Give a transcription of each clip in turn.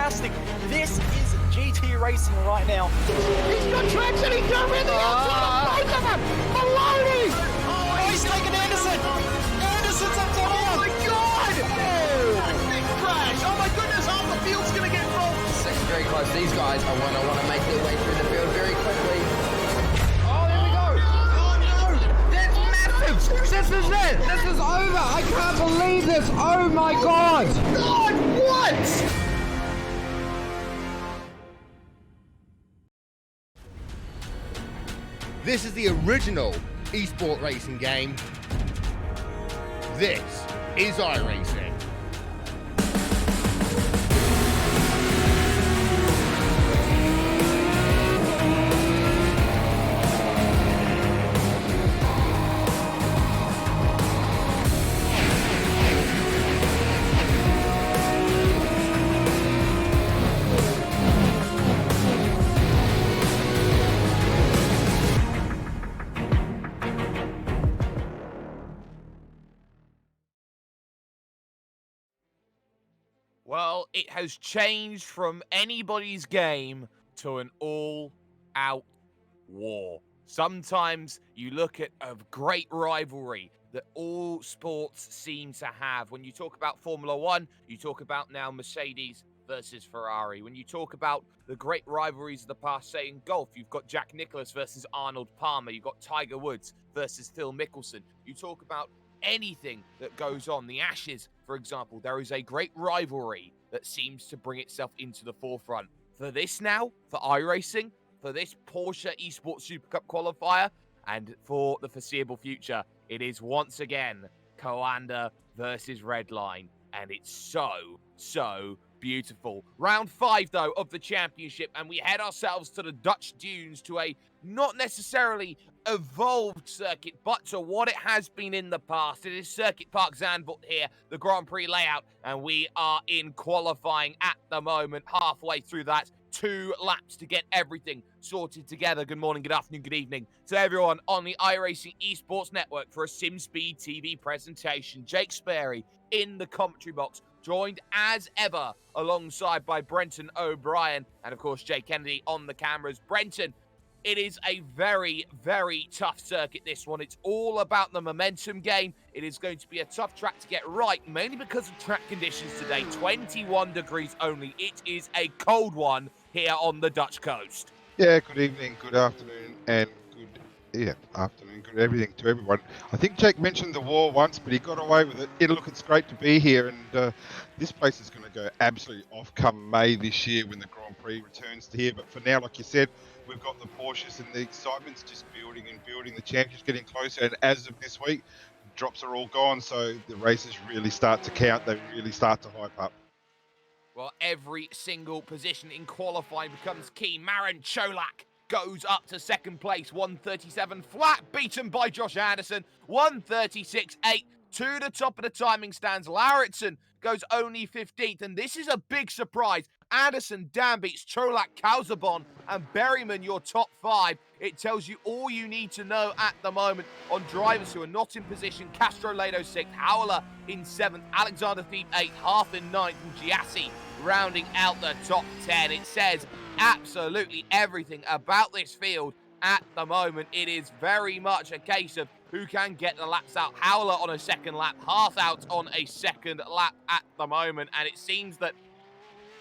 fantastic. This is GT racing right now. He's got traction, he's going in the outside of both of them! Maloney! Oh, he's taking Anderson! Anderson's up to Oh my God! Big crash! Oh my goodness, half the field's going to get rolled! Second very close. These guys I want to make their way through the field very quickly. Oh, there we go! Oh no! That's massive! This is it! This is over! I can't believe this! Oh my God! God, what? This is the original esport racing game. This is iRacing. Well, it has changed from anybody's game to an all-out war. Sometimes you look at a great rivalry that all sports seem to have. When you talk about Formula One, you talk about now Mercedes versus Ferrari. When you talk about the great rivalries of the past, say in golf, you've got Jack Nicklaus versus Arnold Palmer. You've got Tiger Woods versus Phil Mickelson. You talk about anything that goes on, the Ashes, for example, there is a great rivalry that seems to bring itself into the forefront. For this now, for iRacing, for this Porsche eSports Supercup qualifier, and for the foreseeable future, it is once again Coanda versus Redline, and it's so beautiful. Round 5, though, of the championship, and we head ourselves to the Dutch dunes, to a not necessarily evolved circuit, but to what it has been in the past. It is Circuit Park Zandvoort here, the Grand Prix layout, and we are in qualifying at the moment, halfway through that. 2 laps to get everything sorted together. Good morning, good afternoon, good evening to everyone on the iRacing Esports Network for a SimSpeed TV presentation. Jake Sperry in the commentary box, joined as ever alongside by Brenton O'Brien and, of course, Jay Kennedy on the cameras. Brenton, it is a very tough circuit, this one. It's all about the momentum game. It is going to be a tough track to get right, mainly because of track conditions today. 21 degrees only. It is a cold one here on the Dutch coast. Yeah, good evening, good afternoon, and good everything to everyone. I think Jake mentioned the war once, but he got away with it. Look, it's great to be here, and this place is going to go absolutely off come May this year when the Grand Prix returns to here. But for now, like you said, we've got the Porsches, and the excitement's just building and building. The championship's getting closer, and as of this week, drops are all gone, so the races really start to count. They really start to hype up. Well, every single position in qualifying becomes key. Marin Cholak goes up to second place, 137 flat, beaten by Josh Anderson, 136.8 to the top of the timing stands. Lauritsen goes only 15th, and this is a big surprise. Anderson, Dan beats Cholak, Kauzabon, and Berryman, your top 5. It tells you all you need to know at the moment on drivers who are not in position. Castro Lado 6th, Howler in 7th, Alexander Thieb 8th, Half in 9th, and Giassi rounding out the top 10. It says absolutely everything about this field at the moment. It is very much a case of who can get the laps out. Howler on a second lap, Half out on a second lap at the moment, and it seems that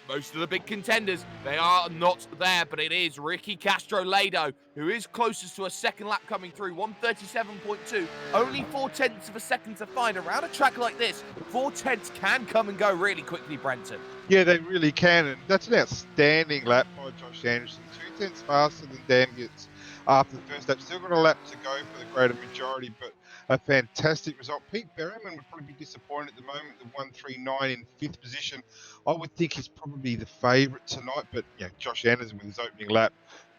most of the big contenders, they are not there, but it is Ricky Castro-Lado who is closest to a second lap coming through, 137.2, only 0.4 of a second to find. Around a track like this, 0.4 can come and go really quickly, Brenton. Yeah, they really can, and that's an outstanding lap by Josh Anderson. 0.2 faster than Dan gets after the first lap. Still got a lap to go for the greater majority, but a fantastic result. Pete Berryman would probably be disappointed at the moment, the 139 in 5th position. I would think he's probably the favourite tonight, but yeah, Josh Anderson with his opening lap,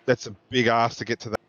that's a big ask to get to that.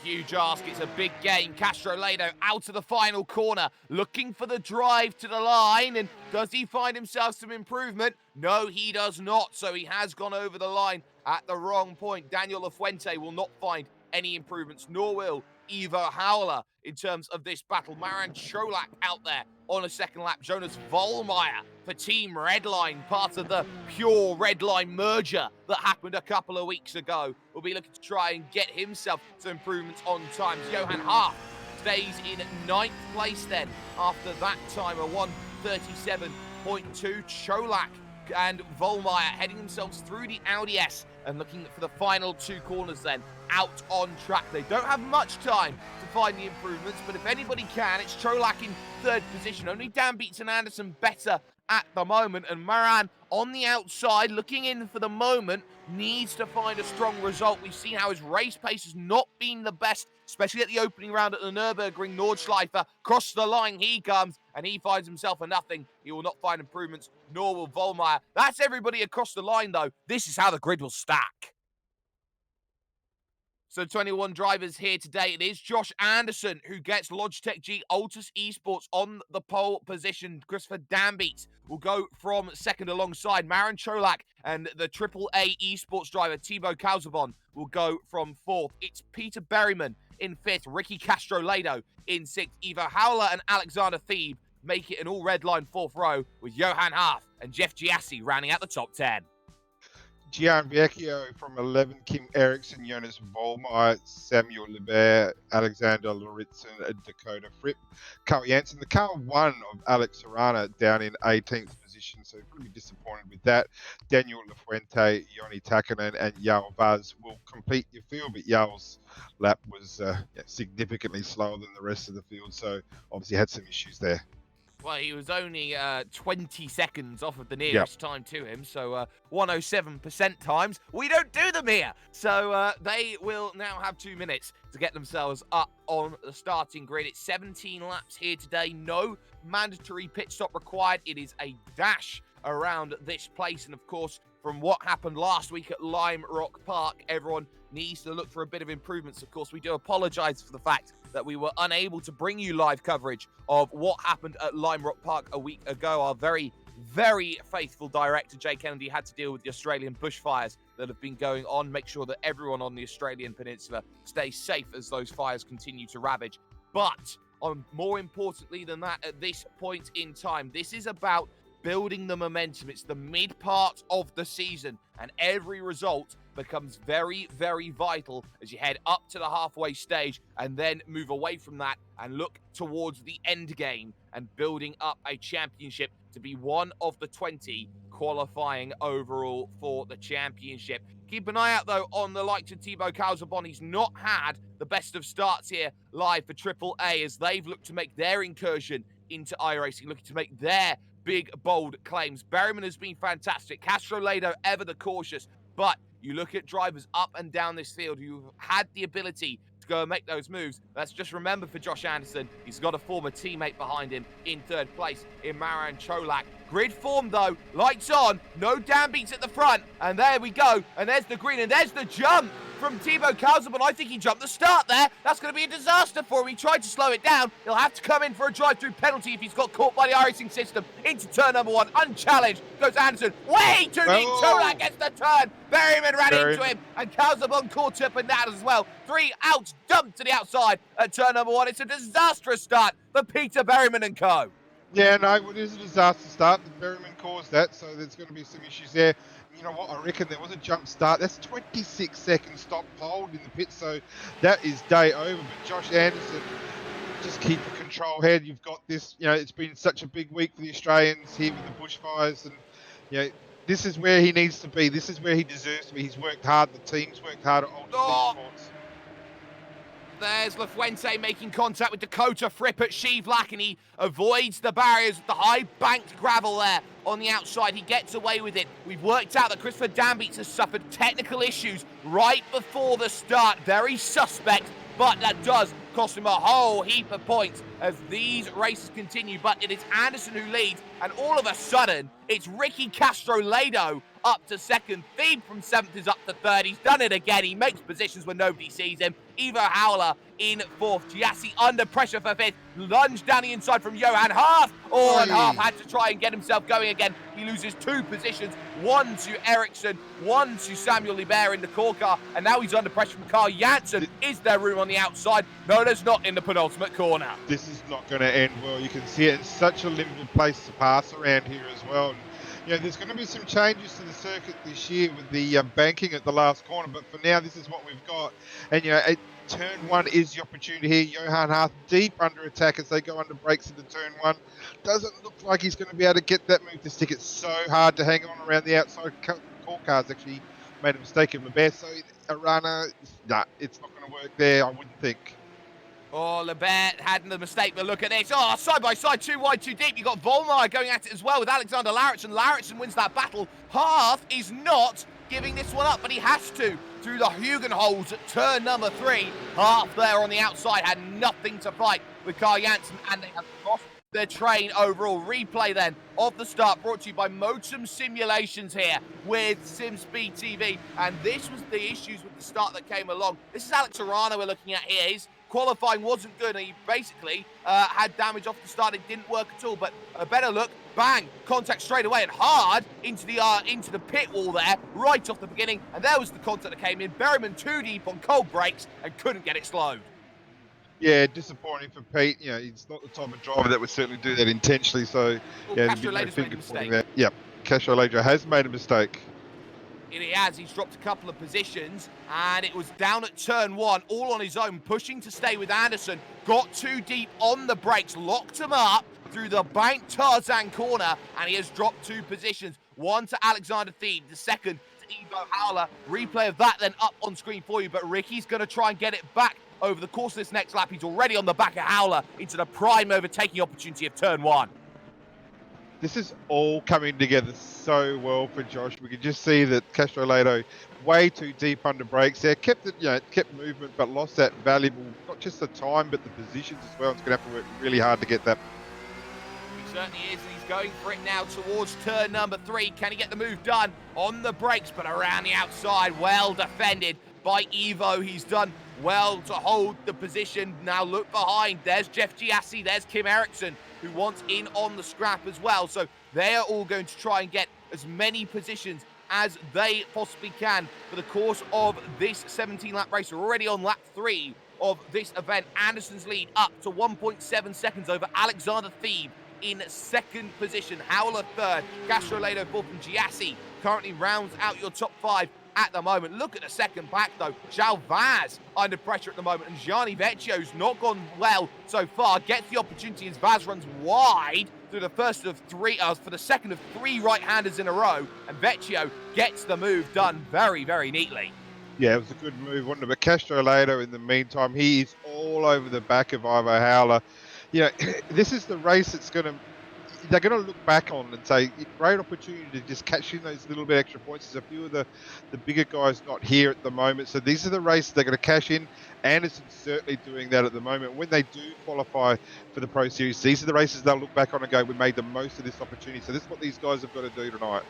Huge ask, it's a big game. Castro-Lado out of the final corner, looking for the drive to the line, and does he find himself some improvement? No, he does not, so he has gone over the line at the wrong point. Daniel Lafuente will not find any improvements, nor will Ivo Howler in terms of this battle. Maran Cholak out there on a second lap. Jonas Vollmeyer for Team Redline, part of the pure Redline merger that happened a couple of weeks ago, will be looking to try and get himself some improvements on times. Johan Haaf stays in 9th place then after that time, a 1:37.2. Cholak and Vollmeyer heading themselves through the Audi S and looking for the final 2 corners then out on track. They don't have much time to find the improvements, but if anybody can, it's Cholak in 3rd position. Only Dan Beats and Anderson better at the moment, and Maran on the outside looking in for the moment needs to find a strong result. We've seen how his race pace has not been the best, especially at the opening round at the Nürburgring Nordschleife. Across the line he comes, and he finds himself a nothing. He will not find improvements, nor will Vollmeyer. That's everybody across the line, though. This is how the grid will stack. So 21 drivers here today. It is Josh Anderson who gets Logitech G Altus Esports on the pole position. Christopher Dambeat will go from 2nd alongside Maran Cholak, and the AAA Esports driver Thibaut Calzabon will go from 4th. It's Peter Berryman in 5th, Ricky Castro-Lado in 6th. Ivo Howler and Alexander Thebe make it an all red line 4th row, with Johan Haaf and Jeff Giassi rounding out the top 10. Gian Vecchio from 11, Kim Eriksson, Jonas Vollmeyer, Samuel Lebert, Alexander Loritzen, Dakota Fripp, Carl Jansen. The car 1 of Alex Serrana down in 18th position, so pretty disappointed with that. Daniel Lafuente, Joni Takanen, and Yao Vaz will complete your field, but Yao's lap was significantly slower than the rest of the field, so obviously had some issues there. Well, he was only 20 seconds off of the nearest time to him, so 107% times. We don't do them here. So they will now have 2 minutes to get themselves up on the starting grid. It's 17 laps here today. No mandatory pit stop required. It is a dash around this place. And, of course, from what happened last week at Lime Rock Park, everyone needs to look for a bit of improvements. Of course, we do apologise for the fact that we were unable to bring you live coverage of what happened at Lime Rock Park a week ago. Our very, very faithful director, Jay Kennedy, had to deal with the Australian bushfires that have been going on. Make sure that everyone on the Australian peninsula stays safe as those fires continue to ravage. But more importantly than that, at this point in time, this is about building the momentum. It's the mid part of the season, and every result becomes very, very vital as you head up to the halfway stage and then move away from that and look towards the end game and building up a championship to be one of the 20 qualifying overall for the championship. Keep an eye out, though, on the likes of Thibaut Calzabon. He's not had the best of starts here live for AAA as they've looked to make their incursion into iRacing, looking to make their big, bold claims. Berryman has been fantastic. Castro-Lado, ever the cautious. But you look at drivers up and down this field who've had the ability to go and make those moves. Let's just remember for Josh Anderson, he's got a former teammate behind him in 3rd place in Maran Cholak. Grid form, though. Lights on. No damn beats at the front. And there we go. And there's the green. And there's the jump from Thibaut Calzabon. I think he jumped the start there. That's going to be a disaster for him. He tried to slow it down. He'll have to come in for a drive-through penalty if he's got caught by the iRacing system. Into turn number 1. Unchallenged goes Anderson. Way too deep. Cholak gets the turn. Berryman ran into him. And Calzabon caught up in that as well. 3 out. Dumped to the outside at turn number 1. It's a disastrous start for Peter Berryman and co. Yeah, no, it is a disaster start. The Berryman caused that, so there's going to be some issues there. You know what? I reckon there was a jump start. That's 26 seconds stop hold in the pit, so that is day over. But Josh Anderson, just keep the control head. You've got this, it's been such a big week for the Australians here with the bushfires, and, this is where he needs to be. This is where he deserves to be. He's worked hard. The team's worked hard at all sports. There's Lafuente making contact with Dakota Fripp at Shevlak, and he avoids the barriers with the high banked gravel there on the outside. He gets away with it. We've worked out that Christopher Dambeats has suffered technical issues right before the start. Very suspect, but that does cost him a whole heap of points as these races continue. But it is Anderson who leads, and all of a sudden, it's Ricky Castro-Lado up to second. Thebe from 7th is up to 3rd. He's done it again. He makes positions when nobody sees him. Ivo Howler in 4th. Giassi under pressure for 5th. Lunge down the inside from Johan Half. Oh, and Half had to try and get himself going again. He loses 2 positions. 1 to Ericsson, 1 to Samuel Libert in the core car. And now he's under pressure from Carl Janssen. Is there room on the outside? No, there's not in the penultimate corner. This is not going to end well. You can see it. It's such a limited place to pass around here as well. And, you know, there's going to be some changes to the circuit this year with the banking at the last corner. But for now, this is what we've got. And, you know, turn 1 is the opportunity here. Johan Hart deep under attack as they go under brakes into turn 1. Doesn't look like he's going to be able to get that move to stick. It's so hard to hang on around the outside. Core cars actually made a mistake in the best. So Arana, nah, it's not going to work there, I wouldn't think. Oh, Lebert had the mistake, but look at this. Oh, side by side, too wide, too deep. You've got Volmar going at it as well with Alexander Larritzen. Larritzen wins that battle. Hearth is not giving this one up, but he has to through the Hugenholz at turn number 3. Hearth there on the outside had nothing to fight with Carl Janssen, and they have lost their train overall. Replay then of the start brought to you by Motum Simulations here with SimSpeed TV, and this was the issues with the start that came along. This is Alex Arana we're looking at here. His qualifying wasn't good, and he basically had damage off the start. It didn't work at all, but a better look, bang, contact straight away and hard into the pit wall there, right off the beginning, and there was the contact that came in. Berryman too deep on cold brakes and couldn't get it slowed. Yeah, disappointing for Pete. You know, he's not the type of driver that would certainly do that intentionally. So, yeah, Castro Lader's made a mistake. Yep, Castro Lader has made a mistake. He has. He's dropped a couple of positions, and it was down at turn 1, all on his own, pushing to stay with Anderson. Got too deep on the brakes, locked him up through the bank Tarzan corner, and he has dropped 2 positions. 1 to Alexander Thede, the 2nd to Ivo Howler. Replay of that then up on screen for you, but Ricky's going to try and get it back over the course of this next lap. He's already on the back of Howler into the prime overtaking opportunity of turn 1. This is all coming together so well for Josh. We can just see that Castro Lader way too deep under brakes there. Kept it, kept movement, but lost that valuable, not just the time, but the positions as well. It's going to have to work really hard to get that. He certainly is, and he's going for it now towards turn number 3. Can he get the move done on the brakes, but around the outside? Well defended by Ivo. He's done well to hold the position. Now look behind. There's Jeff Giassi. There's Kim Eriksson, who wants in on the scrap as well. So they are all going to try and get as many positions as they possibly can for the course of this 17-lap race. We're already on lap 3 of this event. Anderson's lead up to 1.7 seconds over Alexander Thebe in 2nd position. Howler 3rd. Castro Lader 4th, and Giassi currently rounds out your top 5 at the moment. Look at the second pack though. João Vaz under pressure at the moment, and Gianni Vecchio's not gone well so far. Gets the opportunity as Vaz runs wide through the first of 3, for the second of 3 right-handers in a row, and Vecchio gets the move done very, very neatly. Yeah, it was a good move, wasn't it? But Castro Lader, in the meantime, he is all over the back of Ivo Howler. You know, this is the race that's they're going to look back on and say, great opportunity to just catch in those little bit extra points. There's a few of the bigger guys not here at the moment. So these are the races they're going to cash in. Anderson's certainly doing that at the moment. When they do qualify for the Pro Series, these are the races they'll look back on and go, we made the most of this opportunity. So this is what these guys have got to do tonight.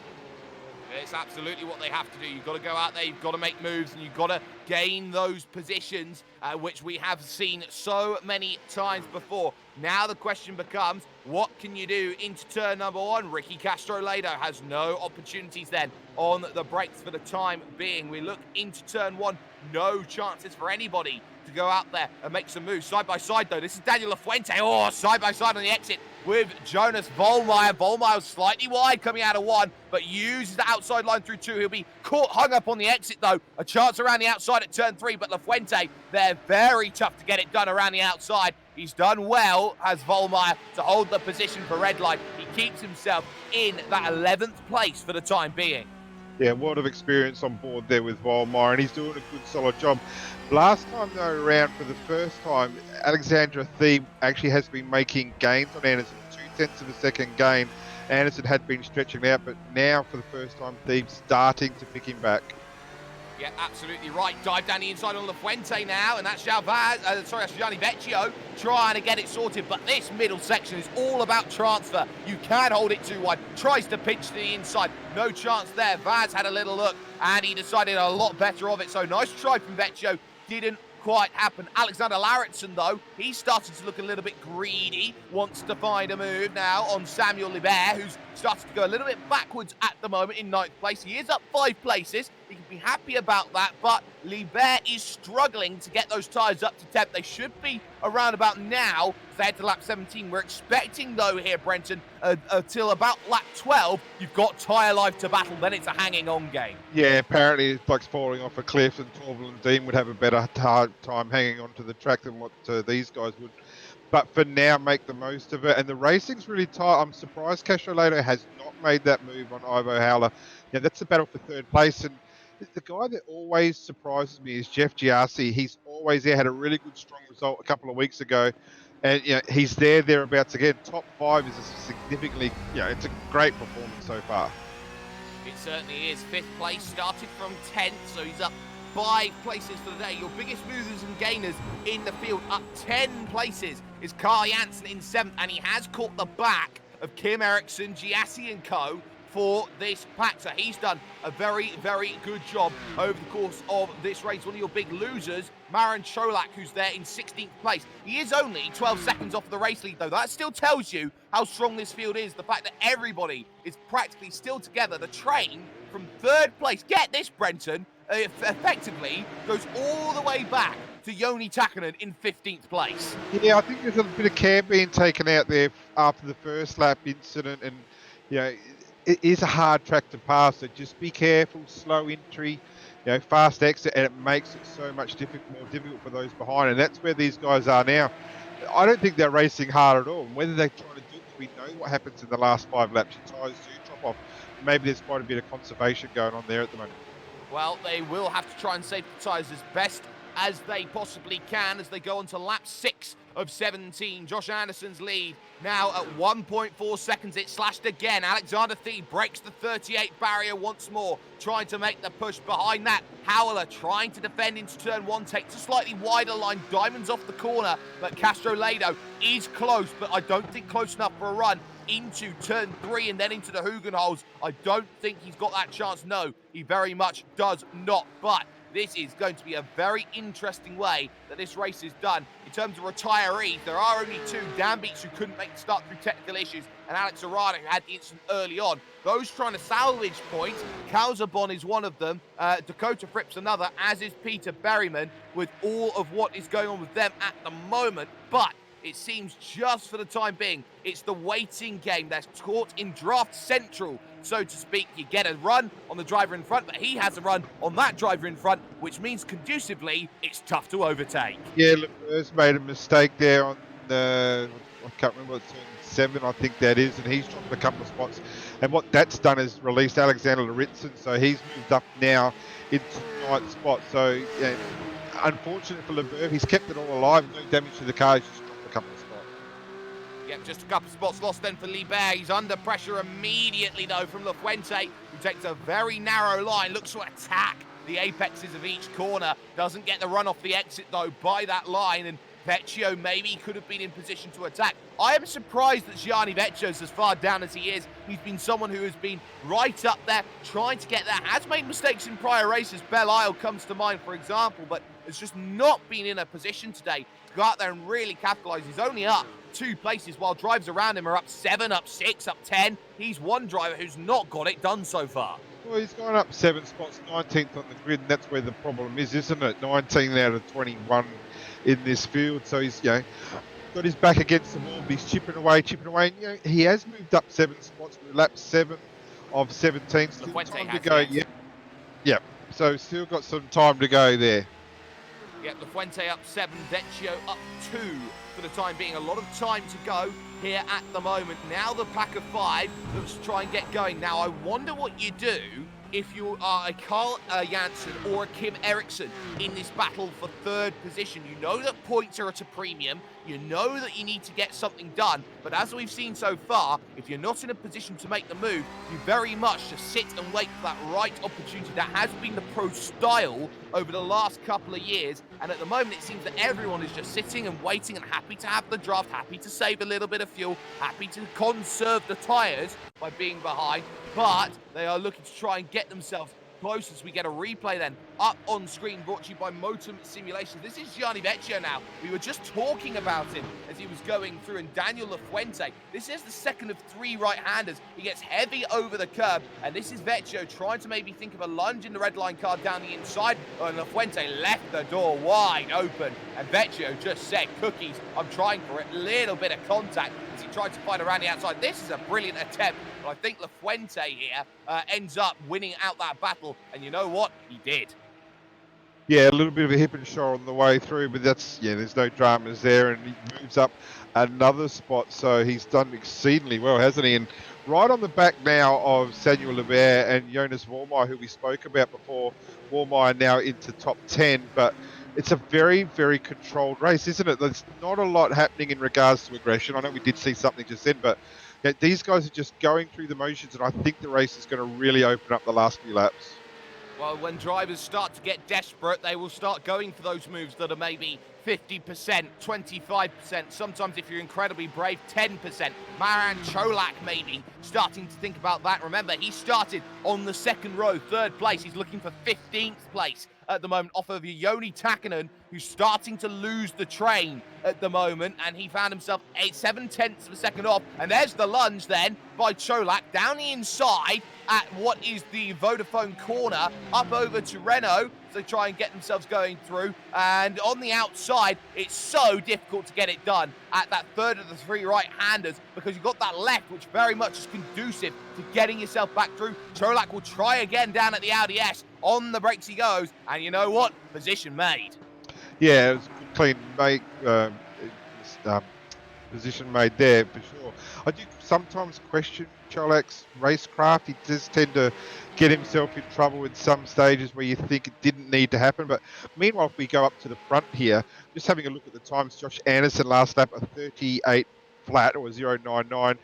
It's absolutely what they have to do. You've got to go out there, you've got to make moves, and you've got to gain those positions, which we have seen so many times before. Now the question becomes, what can you do into turn number 1? Ricky Castro Lader has no opportunities then on the brakes for the time being. We look into turn 1, no chances for anybody to go out there and make some moves. Side by side though, this is Daniel Lafuente. Oh, side by side on the exit with Jonas Vollmeyer. Vollmeyer slightly wide coming out of 1, but uses the outside line through 2. He'll be hung up on the exit though. A chance around the outside at turn 3, but Lafuente, they're very tough to get it done around the outside. He's done well, has Vollmeyer, to hold the position for red light. He keeps himself in that 11th place for the time being. Yeah, a lot of experience on board there with Vollmeyer, and he's doing a good, solid job. Last time they were around for the first time, Alexandra Thebe actually has been making gains on Anderson, 0.2 of a second gain. Anderson had been stretching out, but now for the first time, Thebe's starting to pick him back. Yeah, absolutely right. Dive down the inside on La Fuente now, and that's Gianni Vecchio trying to get it sorted. But this middle section is all about transfer. You can hold it too wide. Tries to pitch to the inside. No chance there. Vaz had a little look, and he decided a lot better of it. So nice try from Vecchio. Didn't quite happen. Alexander Lauritzen, though, he started to look a little bit greedy. Wants to find a move now on Samuel Libert, who's started to go a little bit backwards at the moment in 9th place. He is up 5 places. He can be happy about that, but Libert is struggling to get those tyres up to 10th. They should be around about now. They head to lap 17. We're expecting, though, here, Brenton, till about lap 12, you've got tyre life to battle. Then it's a hanging on game. Yeah, apparently it's like falling off a cliff, and Torval and Dean would have a better time hanging onto the track than what these guys would. But for now, make the most of it. And the racing's really tight. I'm surprised Castrolato has not made that move on Ivo Howler. Yeah, that's the battle for 3rd place. And the guy that always surprises me is Jeff Giassi. He's always there. Had a really good, strong result a couple of weeks ago. And, he's thereabouts again. Top 5 is a significantly, it's a great performance so far. It certainly is. 5th place, started from 10th, so he's up 5 places for the day. Your biggest movers and gainers in the field, up 10 places, is Carl Janssen in 7th, and he has caught the back of Kim Eriksson, Giassi and co. for this pack. So he's done a very, very good job over the course of this race. One of your big losers, Marin Cholak, who's there in 16th place. He is only 12 seconds off the race lead, though. That still tells you how strong this field is. The fact that everybody is practically still together. The train from 3rd place, get this, Brenton, effectively goes all the way back to Joni Takkonen in 15th place. Yeah, I think there's a bit of care being taken out there after the first lap incident, and it is a hard track to pass, so just be careful, slow entry, fast exit, and it makes it so much more difficult for those behind, and that's where these guys are now. I don't think they're racing hard at all, and whether they're trying to do it, we know what happens in the last 5 laps. Your tyres do drop off. Maybe there's quite a bit of conservation going on there at the moment. Well, they will have to try and save the tyres as best as they possibly can as they go on to lap 6 of 17. Josh Anderson's lead now at 1.4 seconds. It slashed again. Alexander Thie breaks the 38 barrier once more, trying to make the push behind that. Howler trying to defend into turn 1, takes a slightly wider line, diamonds off the corner, but Castrolato is close, but I don't think close enough for a run into turn 3 and then into the Hugenholz. I don't think he's got that chance. No, he very much does not, but this is going to be a very interesting way that this race is done. In terms of retirees, there are only 2, Dan Beats, who couldn't make the start through technical issues, and Alex Arana, who had the incident early on. Those trying to salvage points, Calzabon is one of them, Dakota Fripp's another, as is Peter Berryman, with all of what is going on with them at the moment. But it seems just for the time being, it's the waiting game that's caught in draft central, so to speak. You get a run on the driver in front, but he has a run on that driver in front, which means conducively, it's tough to overtake. Yeah, Lebeur's made a mistake there on the, I can't remember what turn 7, I think that is, and he's dropped a couple of spots. And what that's done is released Alexander Lauritzen, so he's moved up now into 9th spot. So, unfortunate for Lebeur, he's kept it all alive, no damage to the car, he's just dropped a couple of spots. Yep, just a couple of spots lost then for Libert. He's under pressure immediately, though, from La Fuente, who takes a very narrow line, looks to attack the apexes of each corner. Doesn't get the run off the exit, though, by that line, and Vecchio maybe could have been in position to attack. I am surprised that Gianni Vecchio's as far down as he is. He's been someone who has been right up there, trying to get there. Has made mistakes in prior races. Belle Isle comes to mind, for example, but has just not been in a position today to go out there and really capitalise. He's only up 2 places, while drivers around him are up 7, up 6, up 10. He's one driver who's not got it done so far. Well, he's gone up 7 spots, 19th on the grid, and that's where the problem is, isn't it? 19 out of 21 in this field, so he's got his back against the wall, but he's chipping away, and he has moved up 7 spots with lap 7 of 17. Still time to go. Yep. So still got some time to go there. Yep, La Fuente up 7, Vecchio up 2 for the time being. A lot of time to go here at the moment. Now the pack of 5 looks to try and get going. Now I wonder what you do if you are a Carl Janssen or a Kim Eriksson in this battle for third position. You know that points are at a premium. You know that you need to get something done. But as we've seen so far, if you're not in a position to make the move, you very much just sit and wait for that right opportunity. That has been the pro style over the last couple of years. And at the moment, it seems that everyone is just sitting and waiting and happy to have the draft, happy to save a little bit of fuel, happy to conserve the tyres by being behind. But they are looking to try and get themselves close as we get a replay then up on screen, brought to you by Motor Simulations. This is Gianni Vecchio now. We were just talking about him as he was going through, and Daniel Lafuente. This is the second of 3 right-handers. He gets heavy over the curb, and this is Vecchio trying to maybe think of a lunge in the red line car down the inside, and Lafuente left the door wide open, and Vecchio just said, cookies, I'm trying for a little bit of contact as he tried to fight around the outside. This is a brilliant attempt, but I think Lafuente here ends up winning out that battle, and you know what? He did. Yeah, a little bit of a hip and shoulder on the way through, but that's, yeah, there's no dramas there, and he moves up another spot, so he's done exceedingly well, hasn't he? And right on the back now of Samuel Lebert and Jonas Vormeyer, who we spoke about before. Vormeyer now into top 10, but it's a very, very controlled race, isn't it? There's not a lot happening in regards to aggression. I know we did see something just then, but yeah, these guys are just going through the motions, and I think the race is going to really open up the last few laps. Well, when drivers start to get desperate, they will start going for those moves that are maybe 50%, 25%, sometimes if you're incredibly brave, 10%. Maran Cholak maybe starting to think about that. Remember, he started on the second row, third place. He's looking for 15th place at the moment off of Joni Takkanen, who's starting to lose the train at the moment, and he found himself 7/10 of a second off. And there's the lunge then by Cholak down the inside at what is the Vodafone corner, up over to Renault. So they try and get themselves going through, and on the outside, it's so difficult to get it done at that third of the 3 right-handers, because you've got that left, which very much is conducive to getting yourself back through. Cholak will try again down at the Audi S. On the brakes he goes, and you know what? Position made. Yeah, it was a clean make, position made there for sure. I do sometimes question Cholak's racecraft. He does tend to get himself in trouble in some stages where you think it didn't need to happen. But meanwhile, if we go up to the front here, just having a look at the times, Josh Anderson last lap a 38 flat, or 0.99.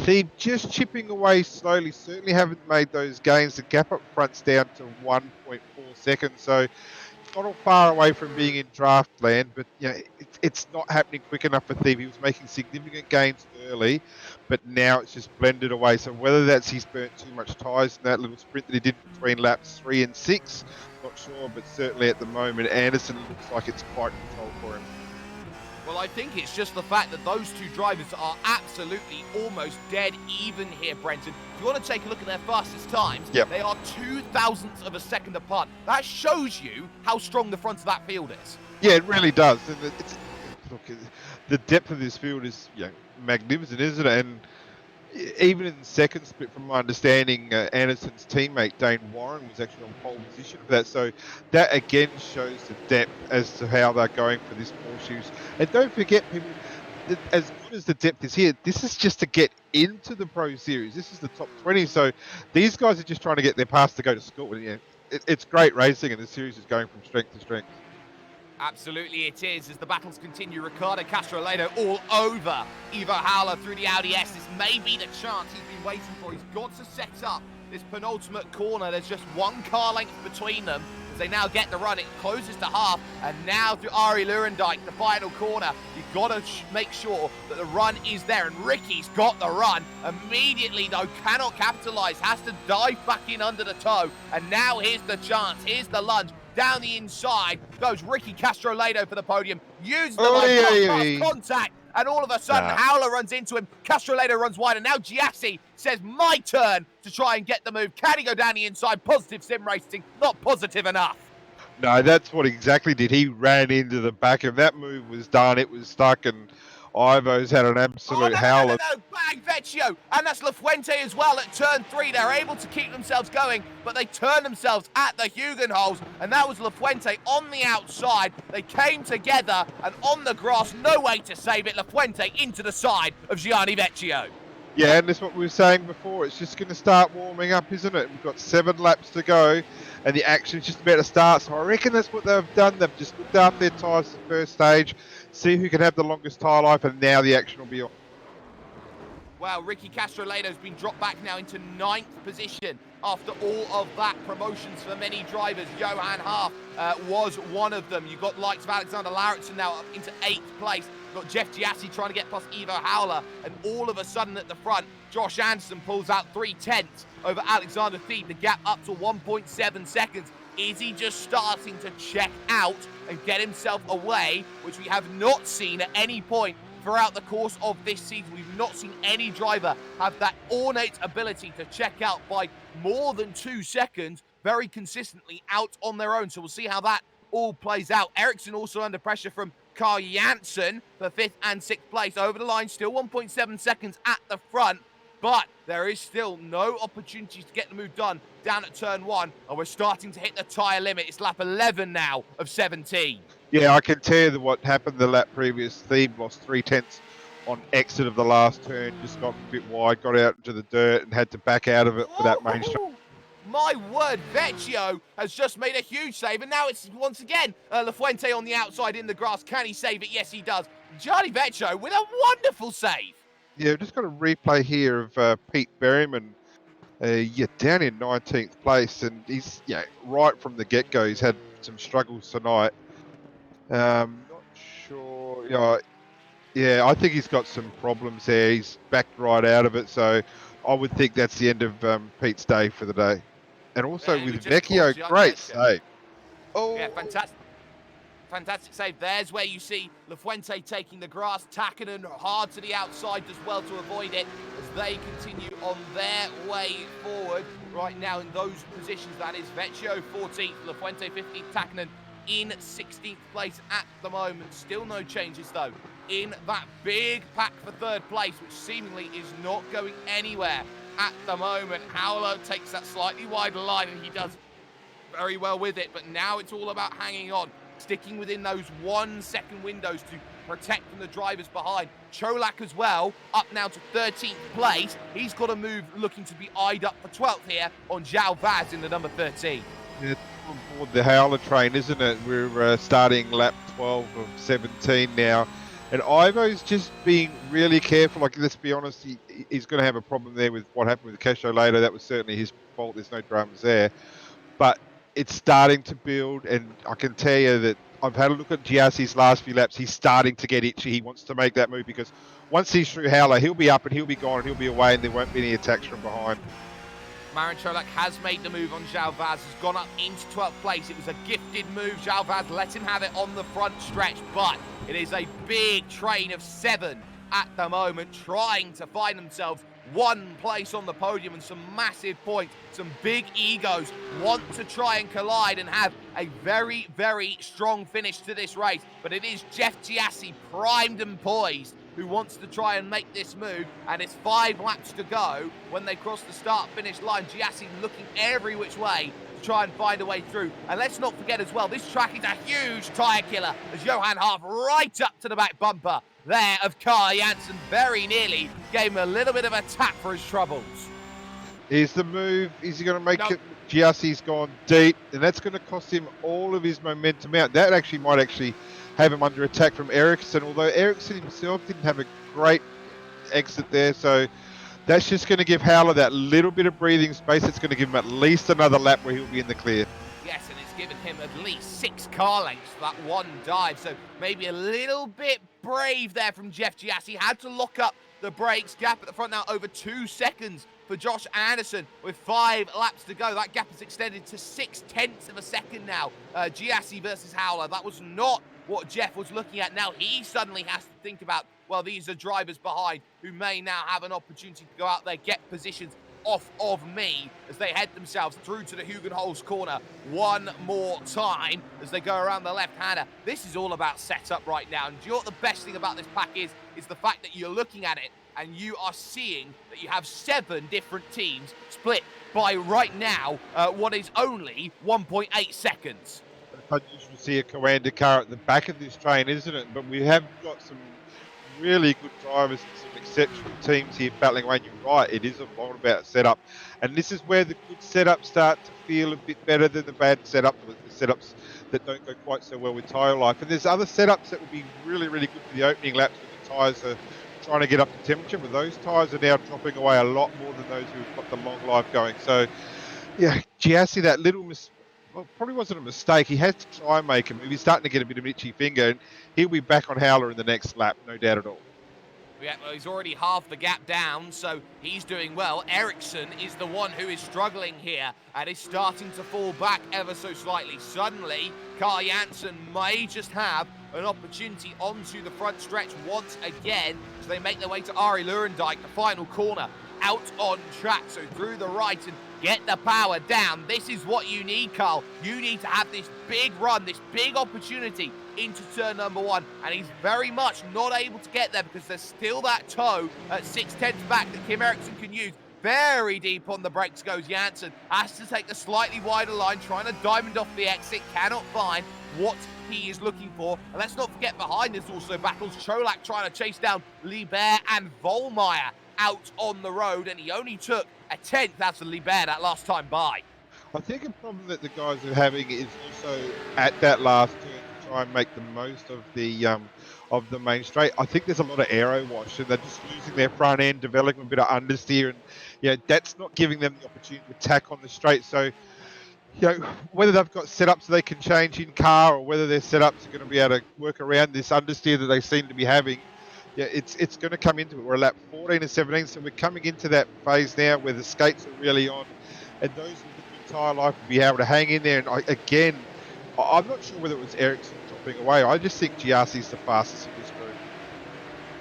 They're just chipping away slowly. Certainly haven't made those gains. The gap up front's down to 1.4 seconds. So not all far away from being in draft land, but you know, it's not happening quick enough for Thief. He was making significant gains early, but now it's just blended away. So whether that's he's burnt too much tyres in that little sprint that he did between laps 3 and 6, not sure, but certainly at the moment, Anderson looks like it's quite controlled for him. Well, I think it's just the fact that those two drivers are absolutely almost dead even here, Brenton. If you want to take a look at their fastest times, Yep. They are 0.02 of a second apart. That shows you how strong the front of that field is. Yeah, it really does. And look, the depth of this field is, you know, magnificent, isn't it? And even in the second split, from my understanding, Anderson's teammate Dane Warren was actually on pole position for that. So that again shows the depth as to how they're going for this Porsche. And don't forget, people, that as good as the depth is here, this is just to get into the Pro Series. This is the top 20. So these guys are just trying to get their pass to go to school. And, you know, it's great racing, and the series is going from strength to strength. Absolutely it is, as the battles continue. Ricardo Castrolano all over Ivo Howler through the Audi S. This may be the chance he's been waiting for. He's got to set up this penultimate corner. There's just 1 car length between them as they now get the run. It closes to half, and now through Ari Lurendijk, the final corner, you've got to make sure that the run is there, and Ricky's got the run. Immediately, though, cannot capitalise, has to dive back in under the toe, and now here's the chance, here's the lunge. Down the inside goes Ricky Castrolano for the podium. Uses the contact, and all of a sudden, Howler runs into him. Castrolano runs wide, and now Giassi says, my turn to try and get the move. Can he go down the inside? Positive sim racing, not positive enough. No, that's what exactly did. He ran into the back, and that move was done. It was stuck, and Ivo's had an absolute howler. No, bang, Vecchio, and that's Lafuente as well at turn 3. They're able to keep themselves going, but they turn themselves at the Hugenholz, and that was Lafuente on the outside. They came together, and on the grass, no way to save it. Lafuente into the side of Gianni Vecchio. Yeah, and that's what we were saying before. It's just going to start warming up, isn't it? We've got 7 laps to go, and the action's just about to start. So I reckon that's what they've done. They've just looked after their tyres the first stage, see who can have the longest tyre life, and now the action will be on. Well, Ricky Castrolado's been dropped back now into 9th position after all of that. Promotions for many drivers. Johan Haaf was one of them. You've got likes of Alexander Larrickson now up into 8th place. You've got Jeff Giassi trying to get past Ivo Howler. And all of a sudden at the front, Josh Anderson pulls out 3/10 over Alexander Thieb. The gap up to 1.7 seconds. Is he just starting to check out and get himself away, which we have not seen at any point throughout the course of this season? We've not seen any driver have that ornate ability to check out by more than 2 seconds very consistently out on their own. So we'll see how that all plays out. Ericsson also under pressure from Carl Janssen for 5th and 6th place. Over the line, still 1.7 seconds at the front, but there is still no opportunities to get the move done down at turn 1, and we're starting to hit the tyre limit. It's lap 11 now of 17. Yeah, I can tell you that what happened the lap previous. Theme lost 3/10 on exit of the last turn, just got a bit wide, got out into the dirt, and had to back out of it for that main straight. My word, Vecchio has just made a huge save, and now it's once again Lafuente on the outside in the grass. Can he save it? Yes, he does. Gianni Vecchio with a wonderful save. Yeah, we've just got a replay here of Pete Berryman, down in 19th place, and he's right from the get-go. He's had some struggles tonight. Not sure. I think he's got some problems there. He's backed right out of it, so I would think that's the end of Pete's day for the day. And also with Vecchio, great save. Oh, yeah, fantastic. Fantastic save. There's where you see Lafuente taking the grass. Takinen hard to the outside as well to avoid it as they continue on their way forward. Right now in those positions, that is Vecchio 14th, Lafuente 15th, Takinen in 16th place at the moment. Still no changes though in that big pack for 3rd place, which seemingly is not going anywhere at the moment. Howler takes that slightly wider line and he does very well with it, but now it's all about hanging on, sticking within those 1 second windows to protect from the drivers behind. Cholak as well, up now to 13th place. He's got a move looking to be eyed up for 12th here on Zhao Vaz in the number 13. Yeah, on board the Howler train, isn't it? We're starting lap 12 of 17 now. And Ivo's just being really careful. Like, let's be honest, he's going to have a problem there with what happened with Casho later. That was certainly his fault. There's no dramas there. But it's starting to build, and I can tell you that I've had a look at Giassi's last few laps. He's starting to get itchy. He wants to make that move because once he's through Howler, he'll be up and he'll be gone and he'll be away and there won't be any attacks from behind. Marin Cholak has made the move on Zhao Vaz, has gone up into 12th place. It was a gifted move. Zhao Vaz let him have it on the front stretch, but it is a big train of 7 at the moment, trying to find themselves 1 place on the podium and some massive points. Some big egos want to try and collide and have a very, very strong finish to this race. But it is Jeff Giassi, primed and poised, who wants to try and make this move, and it's 5 laps to go when they cross the start-finish line. Giassi looking every which way to try and find a way through. And let's not forget as well, this track is a huge tyre killer as Johan Haaf right up to the back bumper there of Carl Janssen very nearly gave him a little bit of a tap for his troubles. Here's the move. Is he going to make it? Giassi's gone deep, and that's going to cost him all of his momentum out. That might have him under attack from Ericsson, although Ericsson himself didn't have a great exit there. So that's just going to give Howler that little bit of breathing space. It's going to give him at least another lap where he'll be in the clear. Yes, and it's given him at least 6 car lengths for that one dive. So maybe a little bit brave there from Jeff Giassi. Had to lock up the brakes. Gap at the front now over 2 seconds for Josh Anderson with 5 laps to go. That gap has extended to 0.6 of a second now. Giassi versus Howler. That was not what Jeff was looking at. Now he suddenly has to think about, well, these are drivers behind who may now have an opportunity to go out there, get positions off of me as they head themselves through to the Hugenholz corner one more time as they go around the left-hander. This is all about setup right now. And do you know what the best thing about this pack is the fact that you're looking at it and you are seeing that you have 7 different teams split by right now what is only 1.8 seconds. It's unusual to see a Coanda car at the back of this train, isn't it? But we have got some really good drivers and some exceptional teams here battling away. And you're right, it is a lot about setup. And this is where the good setups start to feel a bit better than the bad setup, the setups that don't go quite so well with tyre life. And there's other setups that will be really, really good for the opening laps when the tyres are trying to get up to temperature, but those tyres are now dropping away a lot more than those who've got the long life going. So, yeah, Giassi, that little well, probably wasn't a mistake. He has to try and make him. He's starting to get a bit of an itchy finger, and he'll be back on Howler in the next lap, no doubt at all. Yeah, well, he's already half the gap down, so he's doing well. Ericsson is the one who is struggling here and is starting to fall back ever so slightly. Suddenly, Carl Janssen may just have an opportunity onto the front stretch once again. So they make their way to Ari Lurendijk, the final corner, out on track. So through the right and get the power down. This is what you need, Carl. You need to have this big run, this big opportunity into turn number 1, and he's very much not able to get there because there's still that toe at 6/10 back that Kim Eriksson can use. Very deep on the brakes goes Janssen. Has to take a slightly wider line, trying to diamond off the exit. Cannot find what he is looking for. And let's not forget, behind us also battles Cholak trying to chase down Liebert and Vollmeyer out on the road, and he only took a 10th out of Liebert that last time by. I think a problem that the guys are having is also at that last turn to try and make the most of the main straight. I think there's a lot of aero wash, and they're just losing their front end, developing a bit of understeer, and that's not giving them the opportunity to attack on the straight. So, whether they've got setups they can change in car, or whether their setups are going to be able to work around this understeer that they seem to be having, it's going to come into it. We're at lap 14 and 17, so we're coming into that phase now where the skates are really on, and those with the good tyre life will be able to hang in there. And I'm not sure whether it was Ericsson dropping away. I just think Giassi's the fastest in this group.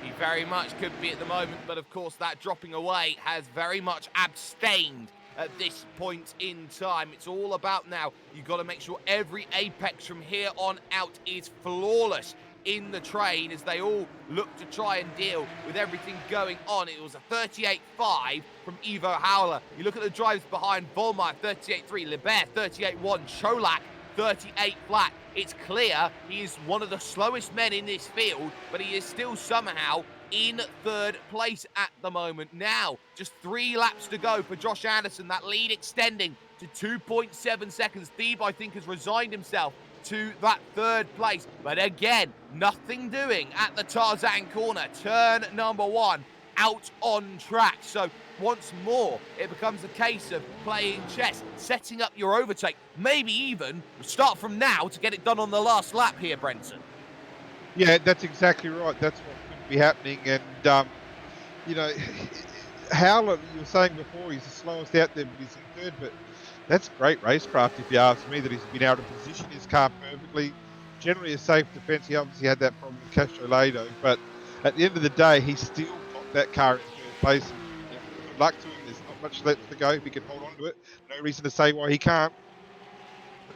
He very much could be at the moment, but of course that dropping away has very much abstained at this point in time. It's all about now, you've got to make sure every apex from here on out is flawless in the train as they all look to try and deal with everything going on. It was a 38.5 from Ivo Howler. You look at the drivers behind: Vollmeyer 38.3, Liebert 38.1, Cholak 38 flat. It's clear he is one of the slowest men in this field, but he is still somehow in third place at the moment. Now, just 3 laps to go for Josh Anderson, that lead extending to 2.7 seconds. Thebe, I think, has resigned himself to that third place. But again, nothing doing at the Tarzan corner. Turn number 1, out on track. So once more, it becomes a case of playing chess, setting up your overtake, maybe even start from now to get it done on the last lap here, Brenton. Yeah, that's exactly right. That's what could be happening. And, Howler, you were saying before, he's the slowest out there, but he's in third. But that's great racecraft, if you ask me, that he's been able to position his car perfectly. Generally a safe defence. He obviously had that problem with Castrolado, but at the end of the day, he's still got that car in third place. And, good luck to him. There's not much left to go. If he can hold on to it, no reason to say why he can't.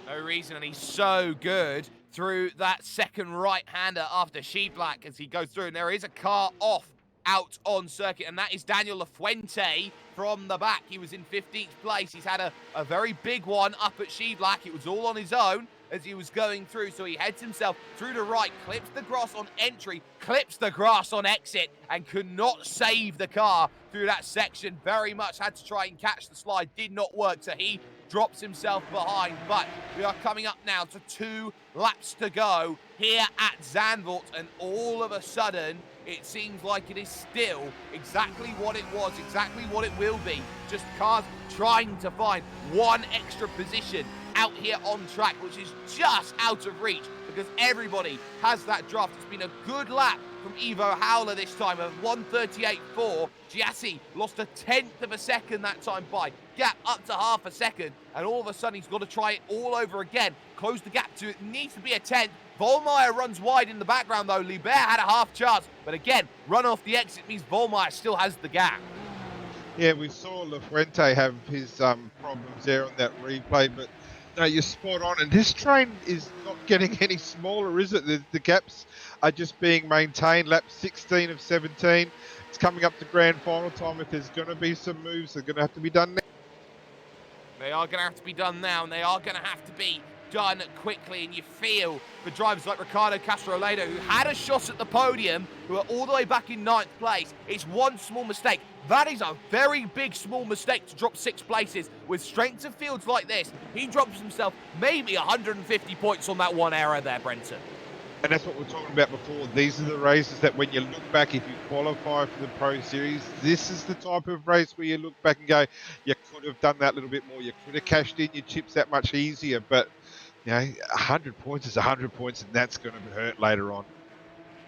No reason, and he's so good through that second right-hander after Sheeblack as he goes through, and there is a car off out on circuit, and that is Daniel Lafuente from the back. He was in 15th place. He's had a very big one up at Sheeblack. It was all on his own as he was going through, so he heads himself through the right, clips the grass on entry, clips the grass on exit, and could not save the car through that section. Very much had to try and catch the slide, did not work, so he drops himself behind. But we are coming up now to 2 laps to go here at Zandvoort, and all of a sudden it seems like it is still exactly what it was, exactly what it will be. Just cars trying to find one extra position out here on track, which is just out of reach because everybody has that draft. It's been a good lap from Ivo Howler this time of 1:38.4. Giassi lost a 10th of a second that time by. Gap up to half a second, and all of a sudden he's got to try it all over again. Close the gap to it, needs to be a 10th. Vollmeyer runs wide in the background though. Liebert had a half chance, but again, run off the exit means Vollmeyer still has the gap. Yeah, we saw Lafuente have his problems there on that replay, but no, you're spot on. And this train is not getting any smaller, is it? The gaps are just being maintained. Lap 16 of 17. It's coming up to grand final time. If there's going to be some moves, they're going to have to be done now. They are going to have to be done now, and they are going to have to be done quickly, and you feel for drivers like Ricardo Castroledo, who had a shot at the podium, who are all the way back in 9th place. It's one small mistake. That is a very big small mistake to drop 6 places. With strengths of fields like this, he drops himself maybe 150 points on that one error there, Brenton. And that's what we we're talking about before. These are the races that when you look back, if you qualify for the Pro Series, this is the type of race where you look back and go, you could have done that a little bit more. You could have cashed in your chips that much easier. But, 100 points is 100 points, and that's going to hurt later on.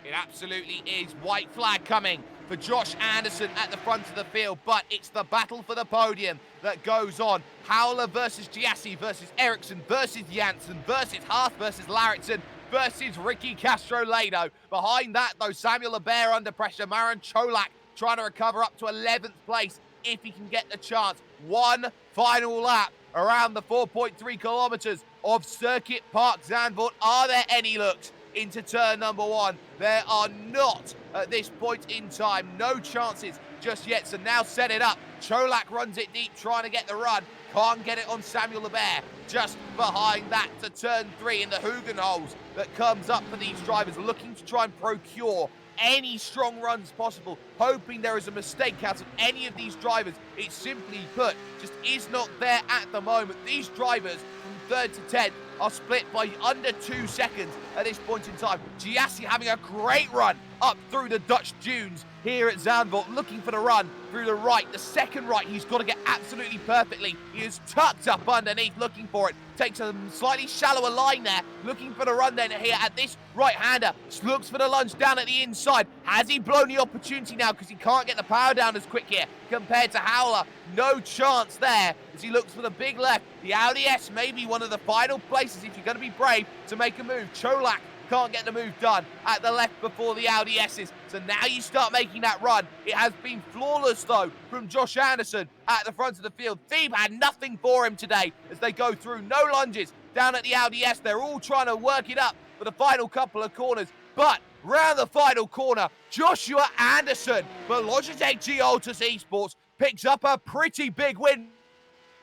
It absolutely is. White flag coming for Josh Anderson at the front of the field, but it's the battle for the podium that goes on. Howler versus Giassi versus Ericsson versus Janssen versus Haas versus Larritzen versus Ricky Castroledo. Behind that, though, Samuel Lebert under pressure. Marin Cholak trying to recover up to 11th place if he can get the chance. One final lap around the 4.3 kilometers of Circuit Park Zandvoort. Are there any looks into turn number 1? There are not at this point in time. No chances just yet. So now set it up. Cholak runs it deep, trying to get the run. Can't get it on Samuel Lebert. Just behind that to turn 3 in the Hugen holes that comes up for these drivers, looking to try and procure any strong runs possible, hoping there is a mistake out of any of these drivers. It simply put just is not there at the moment. These drivers from 3rd to 10th are split by under 2 seconds at this point in time. Giassi having a great run up through the Dutch dunes here at Zandvoort, looking for the run through the right. The second right, he's got to get absolutely perfectly. He is tucked up underneath, looking for it. Takes a slightly shallower line there, looking for the run then here at this right-hander. Looks for the lunge down at the inside. Has he blown the opportunity now because he can't get the power down as quick here compared to Howler? No chance there as he looks for the big left. The Audi S may be one of the final places if you're going to be brave to make a move. Cholak can't get the move done at the left before the Audi S's. So now you start making that run. It has been flawless, though, from Josh Anderson at the front of the field. Thebe had nothing for him today as they go through. No lunges down at the Audi S. They're all trying to work it up for the final couple of corners. But round the final corner, Joshua Anderson for Logitech G Altus Esports picks up a pretty big win.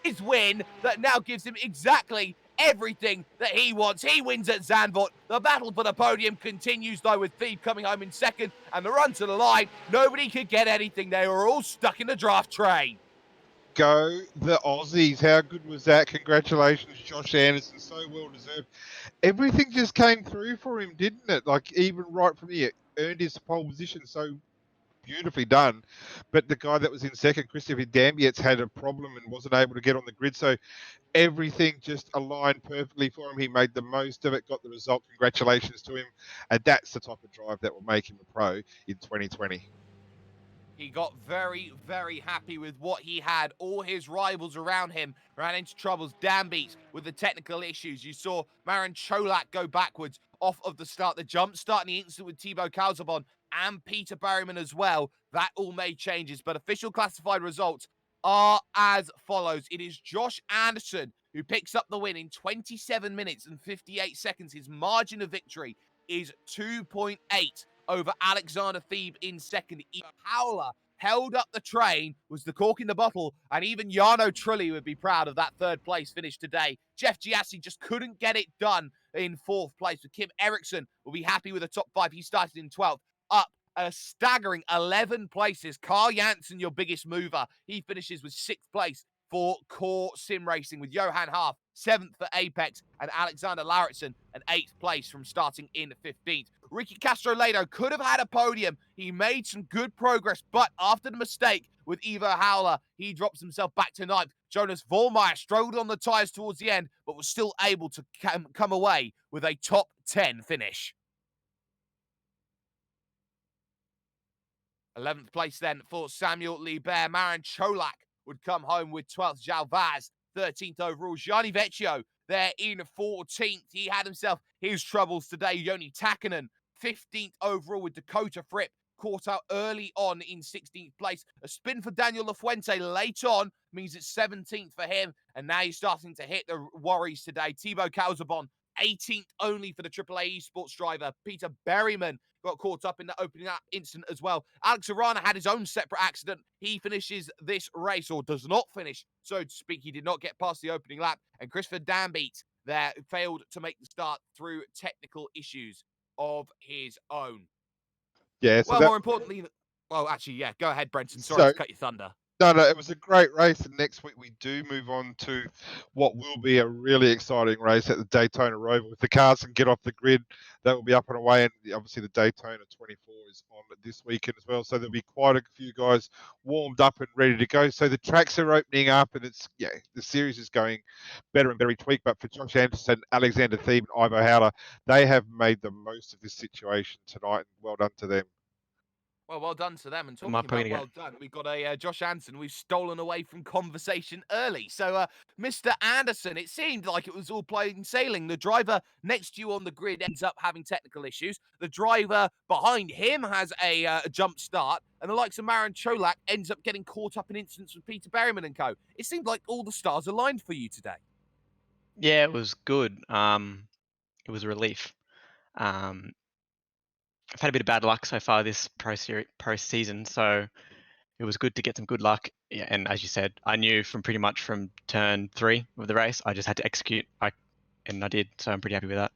His win that now gives him exactly everything that he wants. He wins at Zandvoort. The battle for the podium continues, though, with Thebe coming home in 2nd, and the run to the line. Nobody could get anything. They were all stuck in the draft train. Go the Aussies. How good was that? Congratulations, Josh Anderson. So well deserved. Everything just came through for him, didn't it? Like, even right from here, earned his pole position. So beautifully done. But the guy that was in 2nd, Christopher Dambietz, had a problem and wasn't able to get on the grid. So everything just aligned perfectly for him. He made the most of it, got the result. Congratulations to him. And that's the type of drive that will make him a pro in 2020. He got very, very happy with what he had. All his rivals around him ran into troubles. Dambeats with the technical issues. You saw Marin Cholak go backwards off of the start. The jump start in the instant with Thibaut Calzabon and Peter Berryman as well. That all made changes, but official classified results are as follows. It is Josh Anderson who picks up the win in 27 minutes and 58 seconds. His margin of victory is 2.8 over Alexander Thebe in 2nd. Howler held up the train, was the cork in the bottle, and even Jarno Trulli would be proud of that 3rd place finish today. Jeff Giassi just couldn't get it done in 4th place. But Kim Eriksson will be happy with the top 5. He started in 12th, up a staggering 11 places. Carl Janssen, your biggest mover, he finishes with 6th place for Core Sim Racing, with Johan Haaf 7th for Apex, and Alexander Larritzen an 8th place from starting in 15th. Ricky Castroledo could have had a podium. He made some good progress, but after the mistake with Ivo Howler, he drops himself back to 9th. Jonas Vollmeyer struggled on the tyres towards the end, but was still able to come away with a top 10 finish. 11th place then for Samuel Lebert. Marin Cholak would come home with 12th. João Vaz, 13th overall. Gianni Vecchio there in 14th. He had himself his troubles today. Joni Takkanen, 15th overall with Dakota Fripp, caught out early on in 16th place. A spin for Daniel Lafuente late on means it's 17th for him, and now he's starting to hit the worries today. Thibaut Calzabon, 18th only for the AAA Esports driver. Peter Berryman got caught up in the opening up incident as well. Alex Arana had his own separate accident. He finishes this race, or does not finish, so to speak. He did not get past the opening lap. And Christopher Dambeat there failed to make the start through technical issues of his own. Yeah, so Well, that more importantly, well, actually, yeah, go ahead, Brenton. Sorry so to cut your thunder. no, it was a great race, and next week we do move on to what will be a really exciting race at the Daytona Roval. If the cars can get off the grid, they will be up and away, and obviously the Daytona 24 is on this weekend as well, so there'll be quite a few guys warmed up and ready to go. So the tracks are opening up, and the series is going better and better each week. But for Josh Anderson, Alexander Thieb, and Ivo Howler, they have made the most of this situation tonight, and well done to them. Well done to them. And Am I talking probably about gonna well done, we've got a Josh Anderson we've stolen away from conversation early. So, Mr. Anderson, it seemed like it was all plain sailing. The driver next to you on the grid ends up having technical issues. The driver behind him has a jump start. And the likes of Marin Cholak ends up getting caught up in incidents with Peter Berryman and co. It seemed like all the stars aligned for you today. Yeah, it was good. It was a relief. Um, I've had a bit of bad luck so far this pro season, so it was good to get some good luck. Yeah, and as you said, I knew pretty much from turn 3 of the race, I just had to execute. And I did, so I'm pretty happy with that.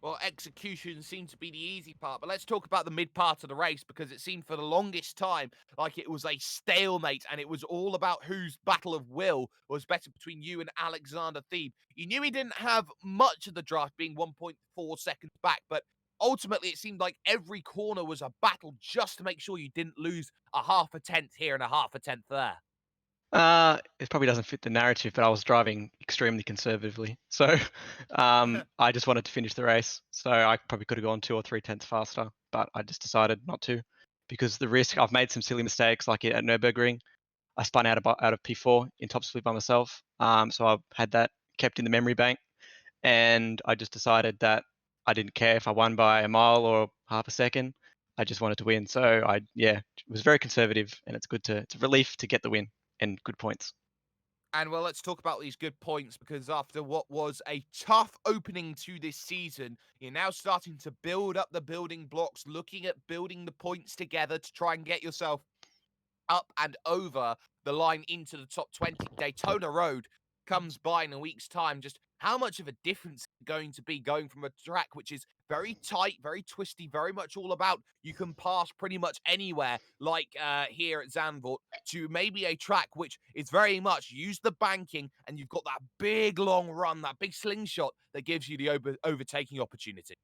Well, execution seemed to be the easy part, but let's talk about the mid part of the race because it seemed for the longest time like it was a stalemate and it was all about whose battle of will was better between you and Alexander Thieb. You knew he didn't have much of the draft being 1.4 seconds back, but ultimately it seemed like every corner was a battle just to make sure you didn't lose a half a tenth here and a half a tenth there. It probably doesn't fit the narrative, but I was driving extremely conservatively. So I just wanted to finish the race. So I probably could have gone 2 or 3 tenths faster, but I just decided not to because the risk, I've made some silly mistakes like at Nürburgring. I spun out of P4 in top split by myself. So I've had that kept in the memory bank. And I just decided that I didn't care if I won by a mile or half a second. I just wanted to win. So it was very conservative, and it's a relief to get the win and good points. And well, let's talk about these good points because after what was a tough opening to this season, you're now starting to build up the building blocks, looking at building the points together to try and get yourself up and over the line into the top 20. Daytona Road comes by in a week's time. Just how much of a difference going to be going from a track which is very tight, very twisty, very much all about you can pass pretty much anywhere, like here at Zandvoort, to maybe a track which is very much use the banking and you've got that big long run, that big slingshot that gives you the overtaking opportunity.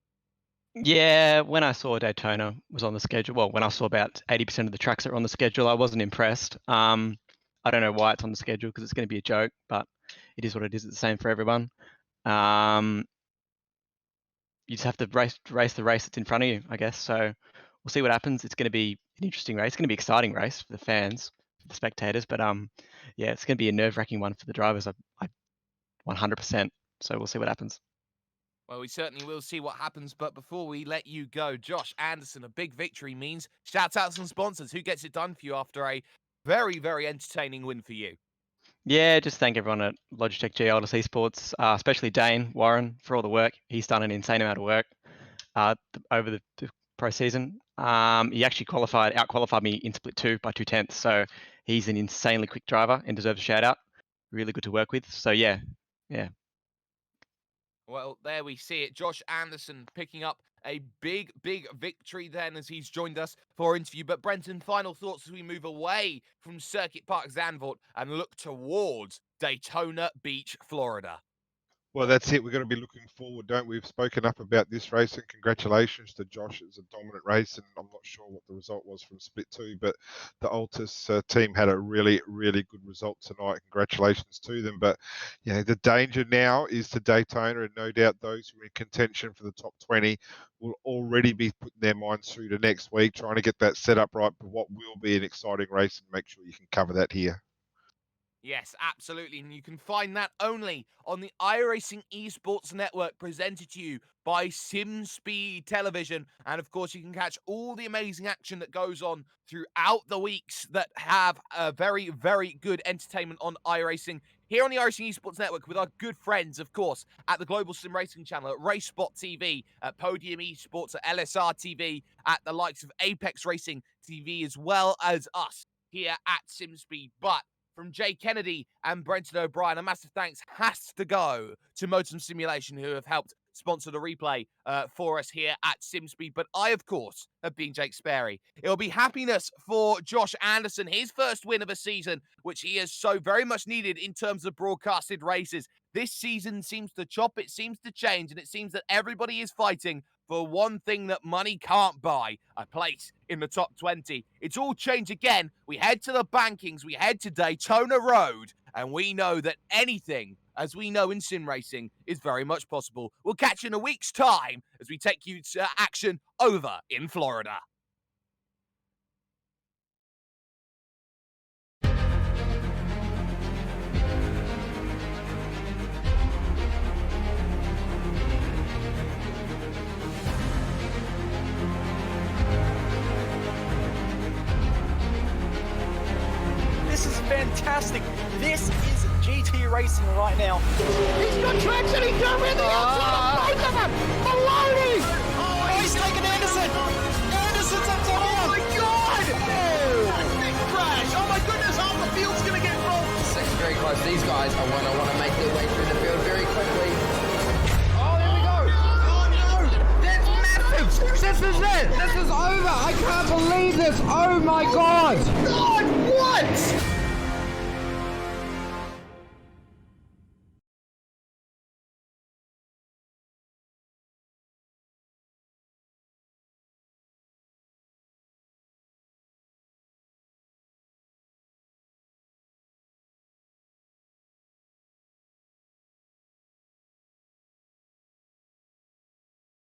Yeah, when I saw Daytona was on the schedule, well, when I saw about 80% of the tracks that were on the schedule, I wasn't impressed. I don't know why it's on the schedule because it's going to be a joke, but it is what it is. It's the same for everyone. You just have to race the race that's in front of you, I guess. So we'll see what happens. It's going to be an interesting race. It's going to be an exciting race for the fans, for the spectators. But yeah, it's going to be a nerve-wracking one for the drivers. I 100%. So we'll see what happens. Well, we certainly will see what happens. But before we let you go, Josh Anderson, a big victory means shout out some sponsors. Who gets it done for you after a very, very entertaining win for you? Yeah, just thank everyone at Logitech G Aldous Esports, especially Dane Warren for all the work. He's done an insane amount of work over the pro season. He actually out-qualified me in split 2 by 2 tenths. So he's an insanely quick driver and deserves a shout out. Really good to work with. So yeah. Well, there we see it. Josh Anderson picking up a big, big victory then as he's joined us for our interview. But Brenton, final thoughts as we move away from Circuit Park Zandvoort and look towards Daytona Beach, Florida. Well, that's it. We're going to be looking forward, don't we? We've spoken up about this race, and congratulations to Josh. It was a dominant race, and I'm not sure what the result was from Split 2, but the Altus team had a really, really good result tonight. Congratulations to them. But, the danger now is to Daytona, and no doubt those who are in contention for the top 20 will already be putting their minds through to next week, trying to get that set up right for what will be an exciting race, and make sure you can cover that here. Yes, absolutely. And you can find that only on the iRacing Esports Network presented to you by SimSpeed Television. And of course, you can catch all the amazing action that goes on throughout the weeks that have a very, very good entertainment on iRacing here on the iRacing Esports Network with our good friends, of course, at the Global Sim Racing channel, at RaceSpot TV, at Podium Esports, at LSR TV, at the likes of Apex Racing TV, as well as us here at SimSpeed. But from Jay Kennedy and Brenton O'Brien. A massive thanks has to go to Motum Simulation, who have helped sponsor the replay for us here at SimSpeed. But I, of course, have been Jake Sperry. It'll be happiness for Josh Anderson, his first win of a season, which he has so very much needed in terms of broadcasted races. This season seems to chop, it seems to change, and it seems that everybody is fighting for one thing that money can't buy, a place in the top 20. It's all changed again. We head to the bankings, we head to Daytona Road, and we know that anything, as we know in sim racing, is very much possible. We'll catch you in a week's time as we take you to action over in Florida. This is fantastic. This is GT racing right now. He's got traction, he's got everything outside of both of them! Maloney! Oh, he's taking Anderson. Anderson's up to Oh my God! Big crash! Oh my goodness, half the field's gonna get rolled. Second very close. These guys are want to make their way through the field very quickly. Oh, there we go. Oh no! That's massive! This is it! This is over! I can't believe this! Oh my god! God, what?